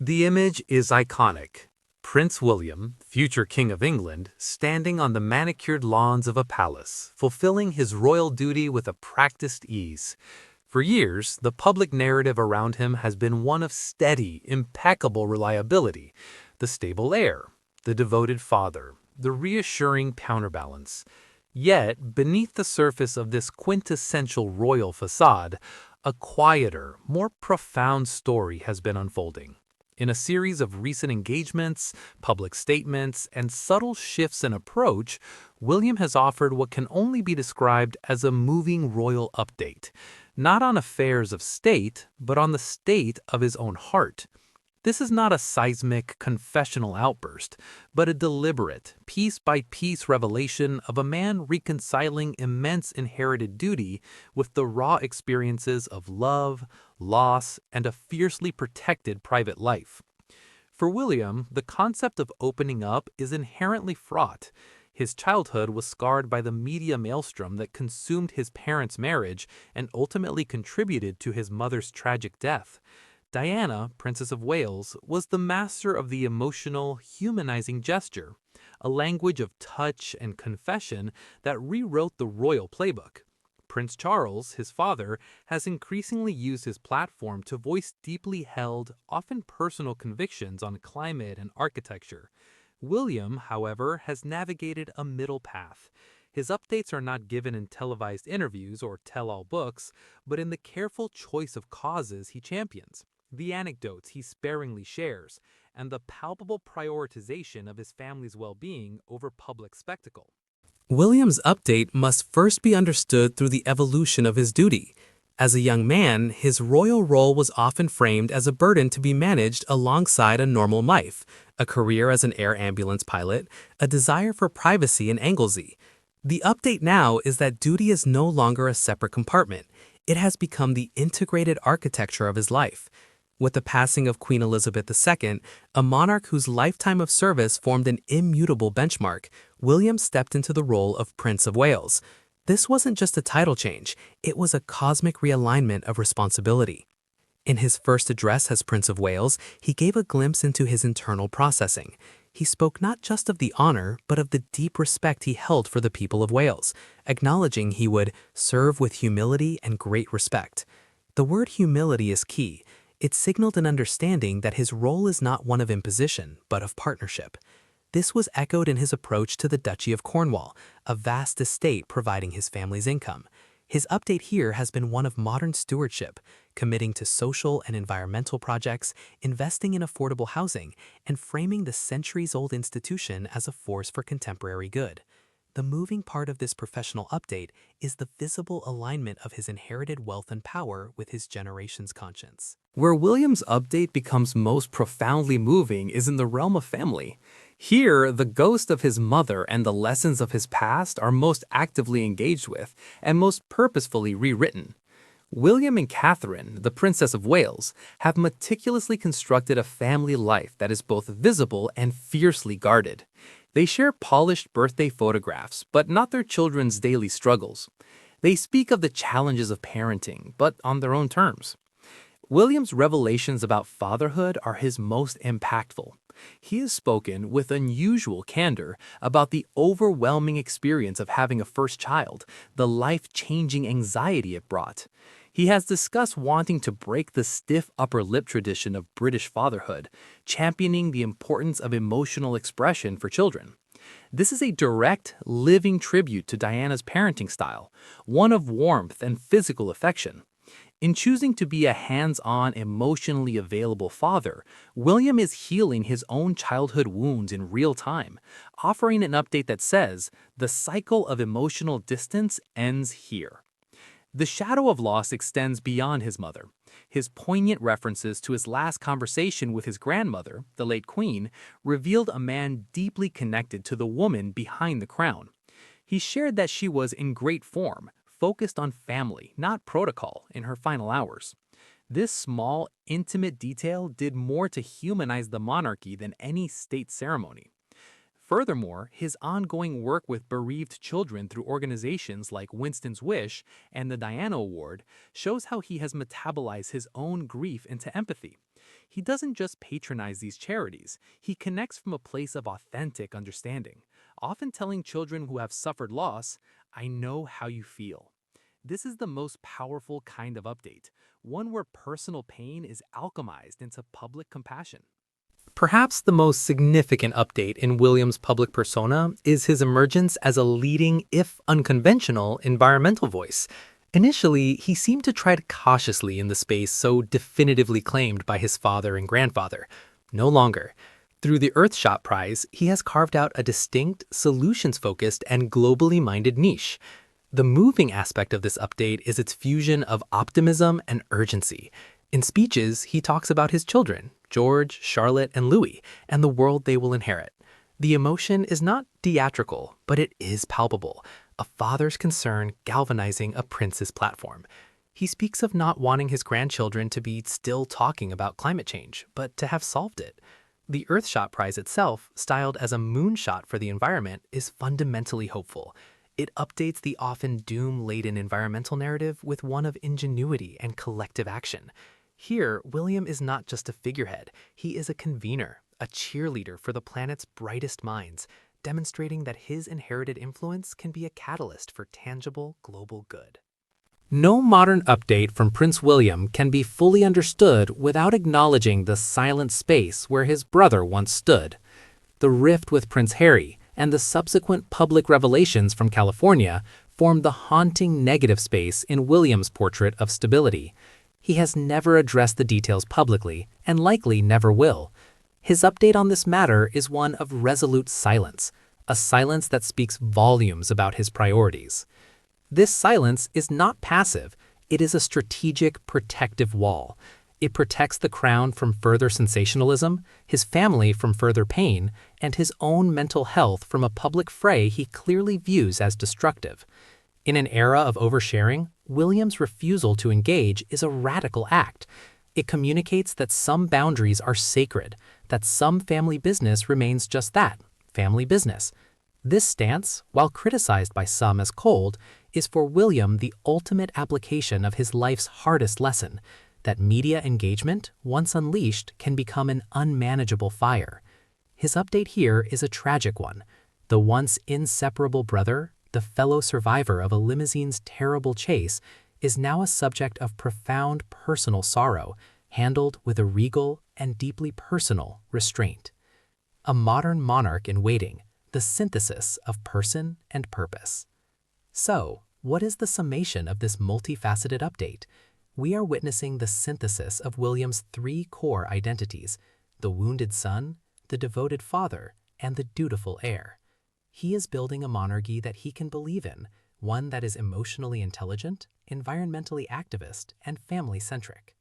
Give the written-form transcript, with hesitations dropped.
The image is iconic. Prince William, future King of England, standing on the manicured lawns of a palace, fulfilling his royal duty with a practiced ease. For years, the public narrative around him has been one of steady, impeccable reliability, the stable heir, the devoted father, the reassuring counterbalance. Yet, beneath the surface of this quintessential royal facade, a quieter, more profound story has been unfolding. In a series of recent engagements, public statements, and subtle shifts in approach, William has offered what can only be described as a moving royal update, not on affairs of state, but on the state of his own heart. This is not a seismic, confessional outburst, but a deliberate, piece-by-piece revelation of a man reconciling immense inherited duty with the raw experiences of love, loss, and a fiercely protected private life. For William, the concept of opening up is inherently fraught. His childhood was scarred by the media maelstrom that consumed his parents' marriage and ultimately contributed to his mother's tragic death. Diana, Princess of Wales, was the master of the emotional, humanizing gesture, a language of touch and confession that rewrote the royal playbook. Prince Charles, his father, has increasingly used his platform to voice deeply held, often personal convictions on climate and architecture. William, however, has navigated a middle path. His updates are not given in televised interviews or tell-all books, but in the careful choice of causes he champions, the anecdotes he sparingly shares, and the palpable prioritization of his family's well-being over public spectacle. William's update must first be understood through the evolution of his duty. As a young man, his royal role was often framed as a burden to be managed alongside a normal life, a career as an air ambulance pilot, a desire for privacy in Anglesey. The update now is that duty is no longer a separate compartment. It has become the integrated architecture of his life. With the passing of Queen Elizabeth II, a monarch whose lifetime of service formed an immutable benchmark, William stepped into the role of Prince of Wales. This wasn't just a title change, it was a cosmic realignment of responsibility. In his first address as Prince of Wales, he gave a glimpse into his internal processing. He spoke not just of the honor, but of the deep respect he held for the people of Wales, acknowledging he would serve with humility and great respect. The word humility is key. It signaled an understanding that his role is not one of imposition, but of partnership. This was echoed in his approach to the Duchy of Cornwall, a vast estate providing his family's income. His update here has been one of modern stewardship, committing to social and environmental projects, investing in affordable housing, and framing the centuries-old institution as a force for contemporary good. The moving part of this professional update is the visible alignment of his inherited wealth and power with his generation's conscience. Where William's update becomes most profoundly moving is in the realm of family. Here, the ghost of his mother and the lessons of his past are most actively engaged with and most purposefully rewritten. William and Catherine, the Princess of Wales, have meticulously constructed a family life that is both visible and fiercely guarded. They share polished birthday photographs, but not their children's daily struggles. They speak of the challenges of parenting, but on their own terms. William's revelations about fatherhood are his most impactful. He has spoken with unusual candor about the overwhelming experience of having a first child, the life-changing anxiety it brought. He has discussed wanting to break the stiff upper lip tradition of British fatherhood, championing the importance of emotional expression for children. This is a direct, living tribute to Diana's parenting style, one of warmth and physical affection. In choosing to be a hands-on, emotionally available father, William is healing his own childhood wounds in real time, offering an update that says, "The cycle of emotional distance ends here." The shadow of loss extends beyond his mother. His poignant references to his last conversation with his grandmother, the late Queen, revealed a man deeply connected to the woman behind the crown. He shared that she was in great form, focused on family, not protocol, in her final hours. This small, intimate detail did more to humanize the monarchy than any state ceremony. Furthermore, his ongoing work with bereaved children through organizations like Winston's Wish and the Diana Award shows how he has metabolized his own grief into empathy. He doesn't just patronize these charities, he connects from a place of authentic understanding, often telling children who have suffered loss, "I know how you feel." This is the most powerful kind of update, one where personal pain is alchemized into public compassion. Perhaps the most significant update in William's public persona is his emergence as a leading, if unconventional, environmental voice. Initially, he seemed to tread cautiously in the space so definitively claimed by his father and grandfather. No longer. Through the Earthshot Prize, he has carved out a distinct, solutions-focused, and globally minded niche. The moving aspect of this update is its fusion of optimism and urgency. In speeches, he talks about his children, George, Charlotte, and Louis, and the world they will inherit. The emotion is not theatrical, but it is palpable, a father's concern galvanizing a prince's platform. He speaks of not wanting his grandchildren to be still talking about climate change, but to have solved it. The Earthshot Prize itself, styled as a moonshot for the environment, is fundamentally hopeful. It updates the often doom-laden environmental narrative with one of ingenuity and collective action. Here, William is not just a figurehead, he is a convener, a cheerleader for the planet's brightest minds, demonstrating that his inherited influence can be a catalyst for tangible global good. No modern update from Prince William can be fully understood without acknowledging the silent space where his brother once stood. The rift with Prince Harry and the subsequent public revelations from California formed the haunting negative space in William's portrait of stability. He has never addressed the details publicly and likely never will. His update on this matter is one of resolute silence, a silence that speaks volumes about his priorities. This silence is not passive, it is a strategic protective wall. It protects the crown from further sensationalism, his family from further pain, and his own mental health from a public fray he clearly views as destructive. In an era of oversharing, William's refusal to engage is a radical act. It communicates that some boundaries are sacred, that some family business remains just that, family business. This stance, while criticized by some as cold, is for William the ultimate application of his life's hardest lesson, that media engagement, once unleashed, can become an unmanageable fire. His update here is a tragic one. The once inseparable brother, the fellow survivor of a limousine's terrible chase, is now a subject of profound personal sorrow, handled with a regal and deeply personal restraint. A modern monarch in waiting, the synthesis of person and purpose. So, what is the summation of this multifaceted update? We are witnessing the synthesis of William's three core identities: the wounded son, the devoted father, and the dutiful heir. He is building a monarchy that he can believe in, one that is emotionally intelligent, environmentally activist, and family-centric.